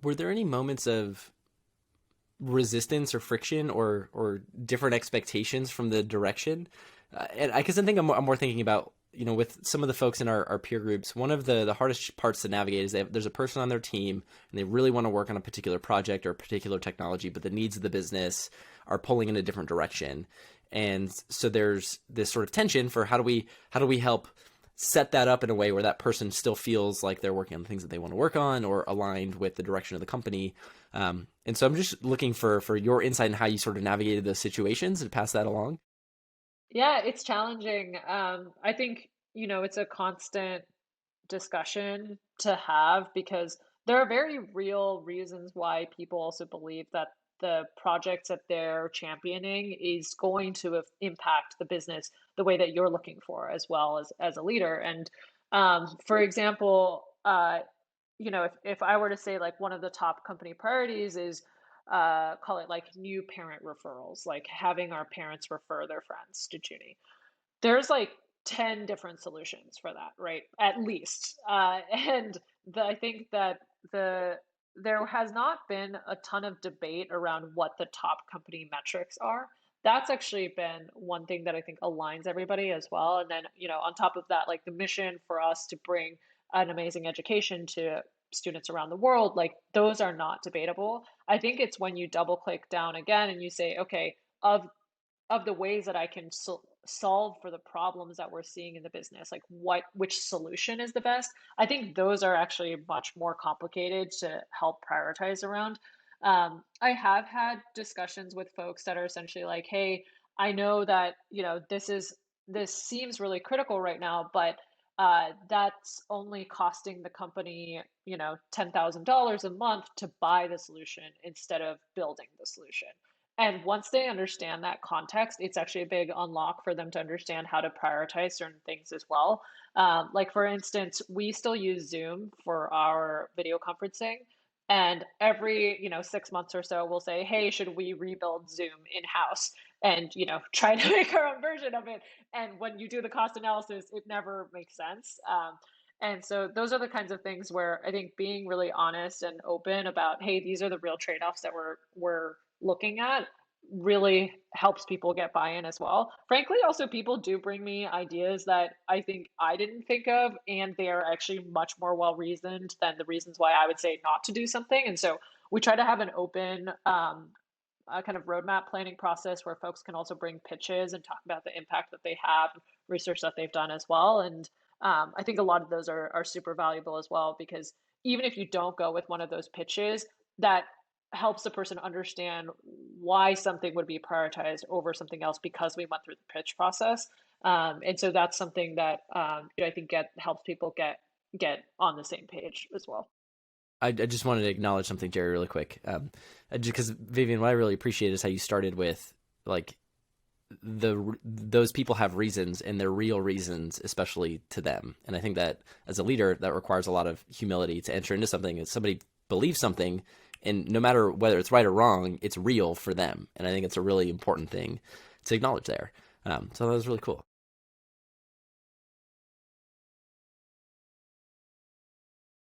Were there any moments of resistance or friction or different expectations from the direction? And I guess I think I'm more thinking about, with some of the folks in our peer groups, one of the hardest parts to navigate is there's a person on their team and they really want to work on a particular project or a particular technology, but the needs of the business are pulling in a different direction. And so there's this sort of tension for how do we help set that up in a way where that person still feels like they're working on the things that they want to work on or aligned with the direction of the company. And so I'm just looking for your insight in how you sort of navigated those situations and pass that along. Yeah, it's challenging. I think, it's a constant discussion to have because there are very real reasons why people also believe that the projects that they're championing is going to impact the business the way that you're looking for as a leader. And for example, if I were to say like one of the top company priorities is call it like new parent referrals, like having our parents refer their friends to Junie. There's like 10 different solutions for that, right? At least. And I think that there has not been a ton of debate around what the top company metrics are. That's actually been one thing that I think aligns everybody as well. And then, on top of that, like the mission for us to bring an amazing education to students around the world, like those are not debatable. I think it's when you double click down again and you say, okay, of the ways that I can solve for the problems that we're seeing in the business, like which solution is the best. I think those are actually much more complicated to help prioritize around. I have had discussions with folks that are essentially like, hey, I know that, this seems really critical right now, but that's only costing the company, $10,000 a month to buy the solution instead of building the solution. And once they understand that context, it's actually a big unlock for them to understand how to prioritize certain things as well. Like for instance, we still use Zoom for our video conferencing. And every, 6 months or so, we'll say, hey, should we rebuild Zoom in-house? And, try to make our own version of it. And when you do the cost analysis, it never makes sense. And so those are the kinds of things where I think being really honest and open about, hey, these are the real trade-offs that we're looking at really helps people get buy-in as well. Frankly, also people do bring me ideas that I think I didn't think of, and they are actually much more well-reasoned than the reasons why I would say not to do something. And so we try to have an open kind of roadmap planning process where folks can also bring pitches and talk about the impact that they have, research that they've done as well. And I think a lot of those are super valuable as well, because even if you don't go with one of those pitches, that helps the person understand why something would be prioritized over something else because we went through the pitch process. And so that's something that I think helps people get on the same page as well. I just wanted to acknowledge something, Jerry, really quick. Because Vivian, what I really appreciate is how you started with like those people have reasons and they're real reasons, especially to them. And I think that as a leader, that requires a lot of humility to enter into something. If somebody believes something, and no matter whether it's right or wrong, it's real for them. And I think it's a really important thing to acknowledge there. So that was really cool.